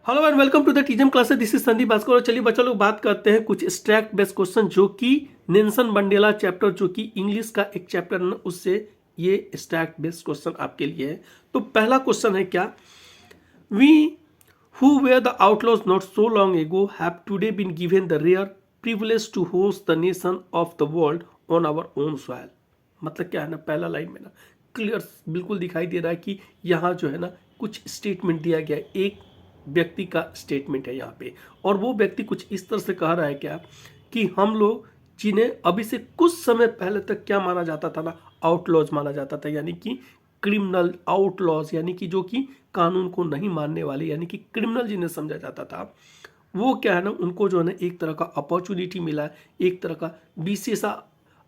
Hello and welcome to the टीजम classes. This is Sandeep Bhaskar. और चलिए बच्चों लोग बात करते हैं कुछ स्ट्रैक्ट बेस्ड क्वेश्चन जो कि नेल्सन मंडेला चैप्टर जो कि इंग्लिश का एक चैप्टर है ना, उससे ये स्ट्रैक्ट बेस्ड क्वेश्चन आपके लिए है। तो पहला क्वेश्चन है क्या, we who were the outlaws not so long ago have today been given the rare privilege to host the nation of the world on our own soil. मतलब क्या है ना, पहला लाइन में ना क्लियर बिल्कुल दिखाई दे रहा है कि यहाँ जो है ना कुछ स्टेटमेंट दिया गया है, एक व्यक्ति का स्टेटमेंट है यहाँ पे। और वो व्यक्ति कुछ इस तरह से कह रहा है क्या कि हम लोग जिन्हें अभी से कुछ समय पहले तक क्या माना जाता था ना, आउटलॉज माना जाता था, यानी कि क्रिमिनल आउटलॉज, यानी कि जो कि कानून को नहीं मानने वाले, यानी कि क्रिमिनल जिन्हें समझा जाता था, वो क्या है ना उनको जो है ना एक तरह का अपॉर्चुनिटी मिला है, एक तरह का विशेष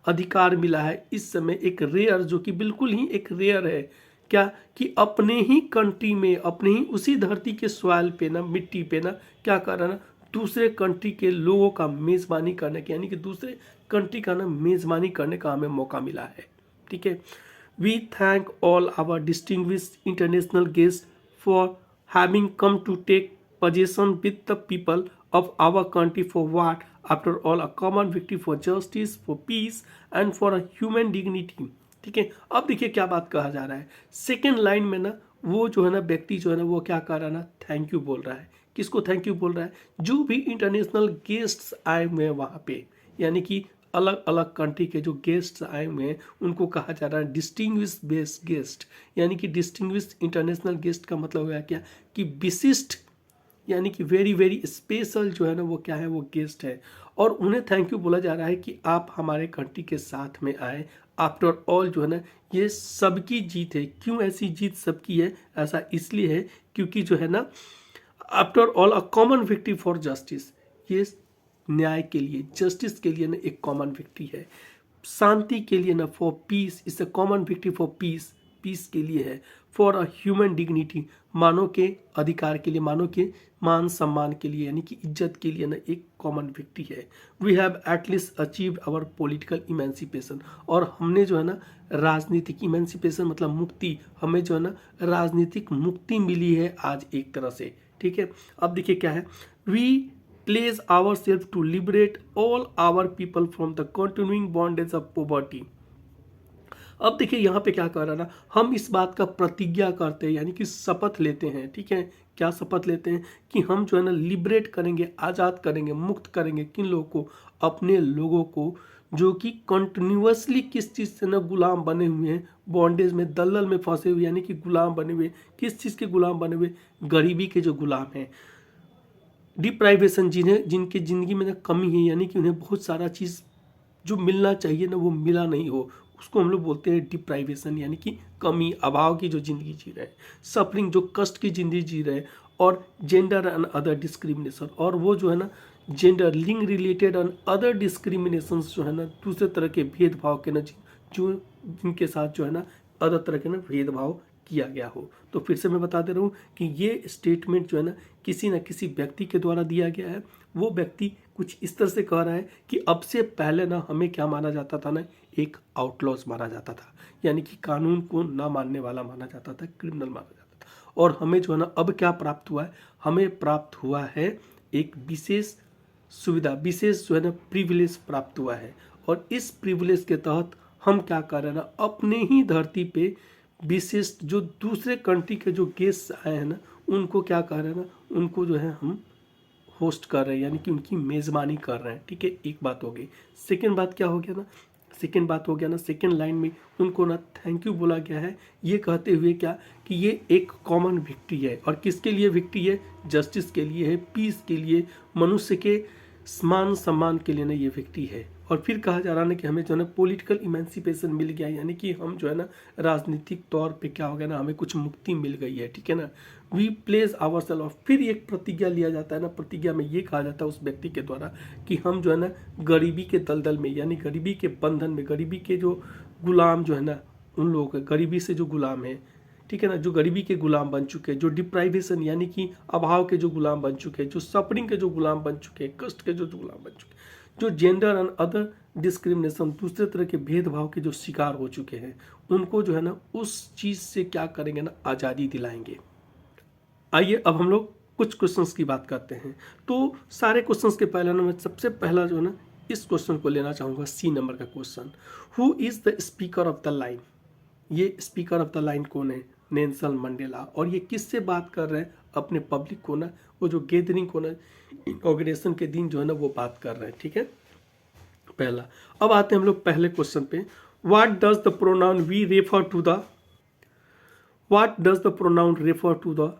अधिकार मिला है। इस समय एक रेयर, जो कि बिल्कुल ही एक रेयर है क्या, कि अपने ही कंट्री में, अपने ही उसी धरती के सॉइल पे ना, मिट्टी पे ना, क्या कर रहा है ना, दूसरे कंट्री के लोगों का मेज़बानी करने के, यानी कि दूसरे कंट्री का ना मेज़बानी करने का हमें मौका मिला है। ठीक है, we thank all our distinguished international guest for having come to take possession with the people of our country for what after all a common victory for justice, for peace and for a human dignity। ठीक है, अब देखिए क्या बात कहा जा रहा है। सेकेंड लाइन में ना वो जो है ना व्यक्ति जो है ना वो क्या कर रहा है ना, थैंक यू बोल रहा है। किसको थैंक यू बोल रहा है? जो भी इंटरनेशनल गेस्ट्स आए हुए हैं वहाँ पे, यानी कि अलग अलग कंट्री के जो गेस्ट्स आए हुए हैं उनको कहा जा रहा है डिस्टिंग्विश बेस्ड गेस्ट। यानी कि डिस्टिंग्विश इंटरनेशनल गेस्ट का मतलब हुआ क्या कि विशिष्ट, यानी कि वेरी वेरी स्पेशल जो है ना वो क्या है, वो गेस्ट है। और उन्हें थैंक यू बोला जा रहा है कि आप हमारे कंट्री के साथ में आए। आफ्टर ऑल जो है ना ये सबकी जीत है। क्यों ऐसी जीत सबकी है? ऐसा इसलिए है क्योंकि जो है ना after all a common victory for justice, ये न्याय के लिए, जस्टिस के लिए ना एक कॉमन विक्ट्री है। शांति के लिए ना, for peace, it's a common victory for peace, peace के लिए है। फॉर अ ह्यूमन डिग्निटी, मानव के अधिकार के लिए, मानव के मान सम्मान के लिए, यानी कि इज्जत के लिए ना एक कॉमन विक्ट्री है। We have at least achieved our political emancipation, और हमने जो है ना राजनीतिक इमेंसिपेशन मतलब मुक्ति, हमें जो है ना राजनीतिक मुक्ति मिली है आज एक तरह से। ठीक है, अब देखिए क्या है, we place our self to liberate all our people from the continuing bondage of poverty. अब देखिए यहाँ पे क्या कर रहा है ना, हम इस बात का प्रतिज्ञा करते हैं, यानी कि शपथ लेते हैं। ठीक है, क्या शपथ लेते हैं कि हम जो है ना लिबरेट करेंगे, आज़ाद करेंगे, मुक्त करेंगे किन लोगों को? अपने लोगों को जो कि कंटिन्यूअसली किस चीज़ से ना गुलाम बने हुए हैं, बॉन्डेज में, दलदल में फंसे हुए, यानी कि गुलाम बने हुए। किस चीज़ के गुलाम बने हुए? गरीबी के जो गुलाम हैं, डिप्राइवेशन, जिन्हें जिनकी ज़िंदगी में ना कमी है, यानी कि उन्हें बहुत सारा चीज़ जो मिलना चाहिए ना वो मिला नहीं हो, उसको हम लोग बोलते हैं डिप्राइवेशन, यानी कि कमी, अभाव की जो ज़िंदगी जी रहे हैं, सफरिंग, जो कष्ट की ज़िंदगी जी रहे हैं। और जेंडर एंड अदर डिस्क्रिमिनेशन, और वो जो है ना जेंडर लिंग रिलेटेड एंड अदर डिस्क्रिमिनेशन जो है ना, दूसरे तरह के भेदभाव के ना जो जिनके साथ जो है ना अदर तरह के ना भेदभाव किया गया हो। तो फिर से मैं बता दे रहा हूँ कि ये स्टेटमेंट जो है ना किसी व्यक्ति के द्वारा दिया गया है। वो व्यक्ति कुछ इस तरह से कह रहा है कि अब से पहले ना हमें क्या माना जाता था ना, एक आउटलॉज माना जाता था, यानी कि कानून को ना मानने वाला माना जाता था, क्रिमिनल माना जाता था। और हमें जो है ना अब क्या प्राप्त हुआ है? हमें प्राप्त हुआ है एक विशेष सुविधा, विशेष जो है ना प्रिविलेज प्राप्त हुआ है। और इस प्रिविलेज के तहत हम क्या कर रहे हैं ना, अपने ही धरती पे विशेष जो दूसरे कंट्री के जो गेस्ट आए हैं ना, उनको क्या कर रहे हैं ना, उनको जो है हम होस्ट कर रहे हैं, यानी कि उनकी मेज़बानी कर रहे हैं। ठीक है, एक बात हो गई। सेकेंड बात क्या हो गया ना, सेकेंड बात हो गया ना, सेकेंड लाइन में उनको ना थैंक यू बोला गया है, ये कहते हुए क्या कि ये एक कॉमन विक्ट्री है। और किसके लिए विक्ट्री है? जस्टिस के लिए है, पीस के लिए, मनुष्य के मान सम्मान के लिए ना ये विक्ट्री है। और फिर कहा जा रहा है ना कि हमें जो है ना पॉलिटिकल इमेंसिपेशन मिल गया, यानी कि हम जो है ना राजनीतिक तौर पे क्या हो गया ना, हमें कुछ मुक्ति मिल गई है। ठीक है ना, we place our self of, फिर एक प्रतिज्ञा लिया जाता है ना, प्रतिज्ञा में ये कहा जाता है उस व्यक्ति के द्वारा कि हम जो है ना गरीबी के दलदल में, यानी गरीबी के बंधन में, गरीबी के जो गुलाम जो है ना, उन लोगों के गरीबी से जो गुलाम है, ठीक है ना, जो गरीबी के गुलाम बन चुके हैं, जो डिप्राइवेशन यानी कि अभाव के जो गुलाम बन चुके हैं, जो सफरिंग के जो गुलाम बन चुके हैं, कष्ट के जो गुलाम बन चुके हैं, जो जेंडर एंड अदर डिस्क्रिमिनेशन, दूसरे तरह के भेदभाव के जो शिकार हो चुके हैं, उनको जो है ना उस चीज़ से क्या करेंगे ना, आज़ादी दिलाएंगे। आइए अब हम लोग कुछ क्वेश्चंस की बात करते हैं। तो सारे क्वेश्चंस के पहले ना मैं सबसे पहला जो है ना इस क्वेश्चन को लेना चाहूँगा, सी नंबर का question. Who is the speaker of the line? ये स्पीकर ऑफ द लाइन कौन है? Nelson Mandela. और ये किससे बात कर रहे हैं? अपने पब्लिक को ना, वो जो गैदरिंग को ना इनॉग्रेशन के दिन जो है ना वो बात कर रहे हैं, ठीक है, पहला। अब आते हैं हम लोग पहले क्वेश्चन पे। What does the pronoun we refer to the, what does the pronoun refer to the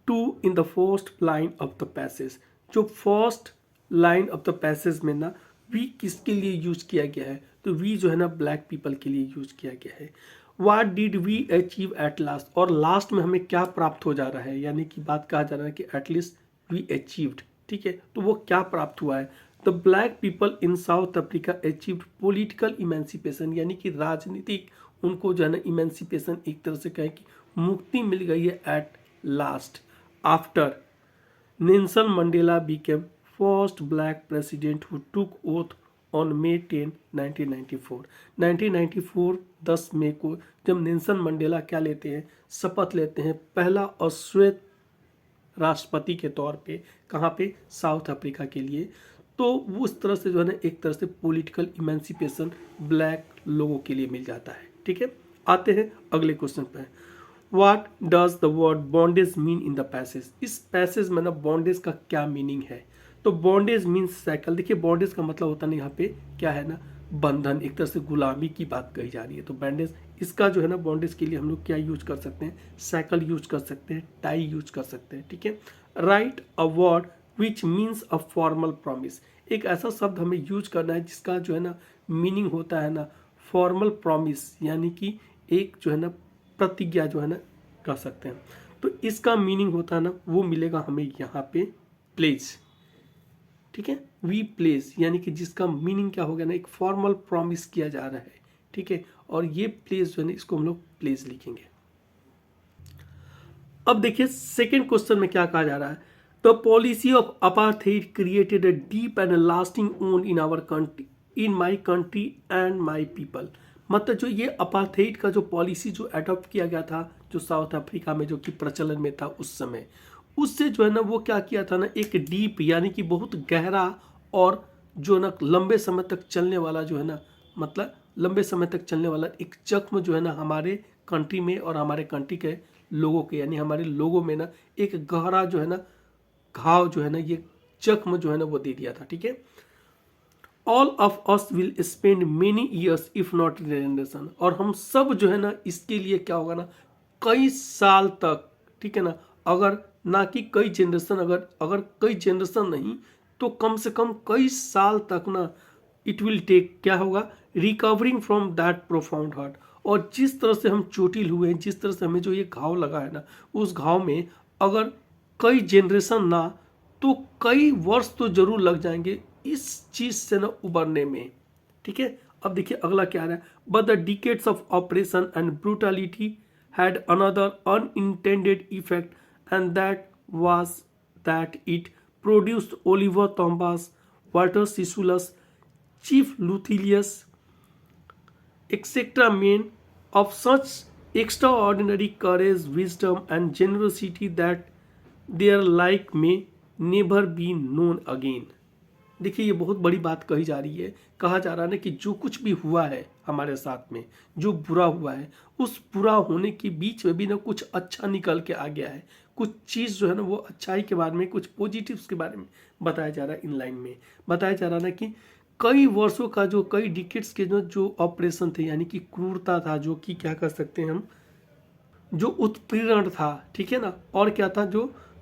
to in the first line of the passage? जो first line of the passage में ना वी किसके लिए यूज किया गया है? तो वी जो है ना ब्लैक पीपल के लिए यूज किया गया है। What did we achieve at last? और लास्ट में हमें क्या प्राप्त हो जा रहा है, यानी कि बात कहा जा रहा है कि एटलीस्ट वी अचीव्ड, ठीक है, तो वो क्या प्राप्त हुआ है? The black people in south Africa achieved political emancipation, यानी कि राजनीतिक उनको जो है ना इमेंसिपेशन, एक तरह से कहें कि मुक्ति मिल गई है at last, after Nelson Mandela became first black president who took oath on May 10, 1994। 1994 10 मई को जब नेल्सन मंडेला क्या लेते हैं, शपथ लेते हैं, पहला अश्वेत राष्ट्रपति के तौर पे, कहाँ पे? साउथ अफ्रीका के लिए। तो वो उस तरह से जो है ना एक तरह से पॉलिटिकल इमेंसिपेशन ब्लैक लोगों के लिए मिल जाता है, ठीक है। आते हैं अगले क्वेश्चन पे। What does the word bondage mean in the passage? इस पैसेज में ना बॉन्डेज का क्या मीनिंग है? तो बॉन्डेज मीन्स साइकिल। देखिए बॉन्डेज का मतलब होता है ना यहाँ पे क्या है ना, बंधन, एक तरह से गुलामी की बात कही जा रही है। तो बॉन्डेज, इसका जो है ना बॉन्डेज के लिए हम लोग क्या यूज कर सकते हैं? साइकिल यूज कर सकते हैं, टाई यूज कर सकते हैं, ठीक है। Right a word which means a formal promise. एक ऐसा शब्द हमें यूज करना है जिसका जो है ना मीनिंग होता है ना फॉर्मल प्रॉमिस, यानी कि एक जो है ना प्रतिज्ञा जो है ना कर सकते हैं। तो इसका मीनिंग होता है ना वो मिलेगा हमें यहाँ पे प्लेज, ठीक है, वी प्लेज, यानी कि जिसका मीनिंग क्या हो गया ना, एक फॉर्मल प्रॉमिस किया जा रहा है, ठीक है। और ये प्लेज जो है ना इसको हम लोग प्लेज लिखेंगे। अब देखिए सेकेंड क्वेश्चन में क्या कहा जा रहा है, the policy of apartheid created a deep and lasting wound in our country, in my country and my people. मतलब जो ये अपार्थाइड का जो पॉलिसी जो अडॉप्ट किया गया था, जो साउथ अफ्रीका में जो कि प्रचलन में था उस समय, उससे जो है ना वो क्या किया था ना, एक डीप यानी कि बहुत गहरा और जो ना लंबे समय तक चलने वाला जो है ना, मतलब लंबे समय तक चलने वाला एक जख्म जो है ना हमारे कंट्री में और हमारे कंट्री के लोगों के, यानी हमारे लोगों में ना एक गहरा जो है ना घाव जो है ना, ये जख्म जो है ना वो दे दिया था, ठीक है। All of us will spend many years if not generation, और हम सब जो है ना इसके लिए क्या होगा ना कई साल तक, ठीक है ना, अगर ना कि कई जनरेशन, अगर कई जनरेशन नहीं तो कम से कम कई साल तक ना इट विल टेक, क्या होगा, recovering from that profound hurt. और जिस तरह से हम चोटिल हुए हैं, जिस तरह से हमें जो ये घाव लगा है ना, उस घाव में अगर कई जनरेशन ना तो कई वर्ष तो जरूर लग जाएंगे इस चीज से ना उबरने में, ठीक है। अब देखिए अगला क्या है, but the decades of operation and brutality had another unintended effect, and that was that it produced Oliver Thomas, Walter Sissulus, Chief Luthelius, etc. men of such extraordinary courage, wisdom, and generosity that their like may never be known again. देखिए ये बहुत बड़ी बात कही जा रही है, कहा जा रहा है ना कि जो कुछ भी हुआ है हमारे साथ में, जो बुरा हुआ है, उस बुरा होने के बीच में भी ना कुछ अच्छा निकल के आ गया है, कुछ चीज़ जो है ना वो अच्छाई के बारे में, कुछ पॉजिटिव्स के बारे में बताया जा रहा है। इन लाइन में बताया जा रहा है ना कि कई वर्षों का जो, कई डिकेट्स के जो ऑपरेशन थे, यानी कि क्रूरता था, जो कि क्या कर सकते हैं हम, जो उत्पीड़न था, ठीक है ना, और क्या था,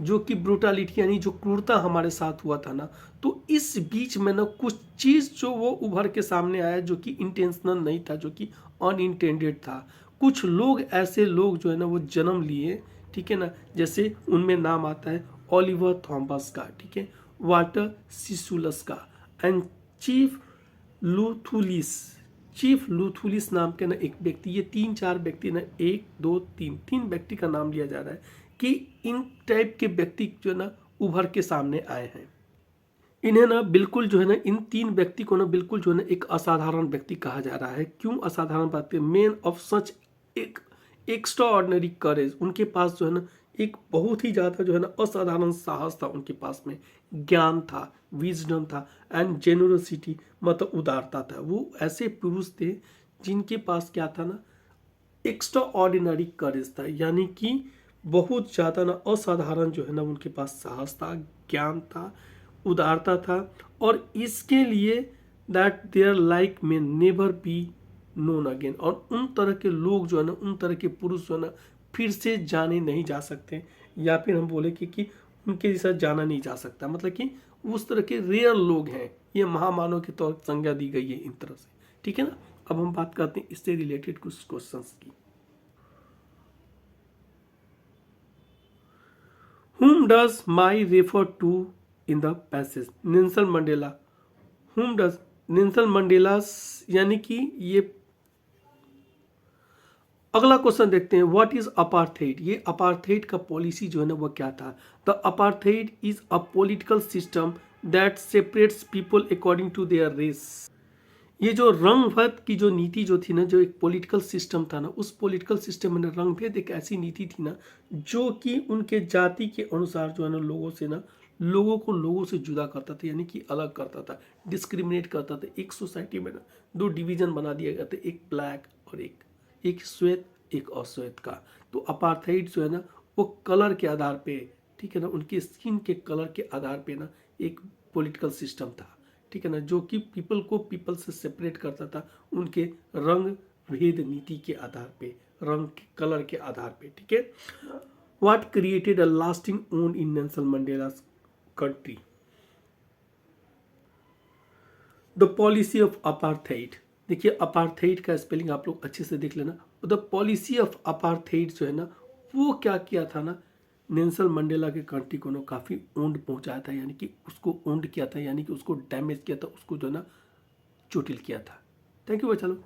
जो कि ब्रूटलिटी यानी जो क्रूरता हमारे साथ हुआ था ना, तो इस बीच में ना कुछ चीज़ जो वो उभर के सामने आया जो कि इंटेंशनल नहीं था, जो कि अनइंटेंडेड था। कुछ लोग ऐसे लोग जो है ना वो जन्म लिए, ठीक है ना, जैसे उनमें नाम आता है ओलिवर थॉमस का, ठीक है, वाल्टर सिसुलस का, एंड चीफ लूथुलिस नाम के ना एक व्यक्ति, ये 3-4 व्यक्ति ना, 1 2 3 व्यक्ति का नाम लिया जा रहा है कि इन टाइप के व्यक्ति जो ना उभर के सामने आए हैं। इन्हें ना बिल्कुल जो है ना, इन 3 व्यक्ति को ना बिल्कुल जो है ना एक असाधारण व्यक्ति कहा जा रहा है। क्यों असाधारण बात है? मैन ऑफ सच एक एक्स्ट्रा ऑर्डिनरी करेज, उनके पास जो है ना एक बहुत ही ज़्यादा जो है ना असाधारण साहस था उनके पास में, ज्ञान था, विजडम था, एंड जेनरोसिटी मतलब उदारता था। वो ऐसे पुरुष थे जिनके पास क्या था ना, एक्स्ट्रा ऑर्डिनरी करेज था, यानी कि बहुत ज़्यादा ना असाधारण जो है ना उनके पास साहस था, ज्ञान था, उदारता था, और इसके लिए दैट देयर लाइक में नेवर बी नोन अगेन, और उन तरह के लोग जो है ना, उन तरह के पुरुष जो है ना फिर से जाने नहीं जा सकते, या फिर हम बोले कि उनके जैसा जाना नहीं जा सकता, मतलब कि उस तरह के रेयर लोग हैं, ये महामानव के तौर पर संज्ञा दी गई है इन तरह से, ठीक है ना। अब हम बात करते हैं इससे रिलेटेड कुछ क्वेश्चंस की। Whom does my refer to in the passage? Nelson Mandela. Whom does Nelson Mandela, यानी कि ये अगला क्वेश्चन देखते हैं, व्हाट इज अपार्थाइड। ये अपार्थाइड का पॉलिसी जो है ना वो क्या था। The apartheid is a political system that separates people according to their race. ये जो रंगभेद की जो नीति जो थी ना, जो एक पॉलिटिकल सिस्टम था ना, उस पॉलिटिकल सिस्टम में रंगभेद एक ऐसी नीति थी ना जो कि उनके जाति के अनुसार जो है ना लोगों से ना, लोगों को लोगों से जुदा करता था, यानी कि अलग करता था, डिस्क्रिमिनेट करता था। एक सोसाइटी में ना दो डिवीजन बना दिया गया था, एक ब्लैक और एक श्वेत, एक अश्वेत का। तो अपार्थाइड जो है ना वो कलर के आधार पे, ठीक है ना, उनके स्किन के कलर के आधार पे ना एक पॉलिटिकल सिस्टम था, ठीक है ना, जो कि पीपल को पीपल से सेपरेट करता था उनके रंग भेद नीति के आधार पे, रंग के कलर के आधार पे, ठीक है। What created a lasting wound in Nelson Mandela's country. The policy of apartheid. देखिए अपार्थाइड का स्पेलिंग आप लोग अच्छे से देख लेना। द पॉलिसी ऑफ अपार्थाइड जो है ना वो क्या किया था ना, नेल्सन मंडेला के कंट्री को ना काफ़ी ओंड पहुंचाया था, यानी कि उसको ओंड किया था, यानी कि उसको डैमेज किया था, उसको जो है ना चोटिल किया था। थैंक यू बच्चा लोग।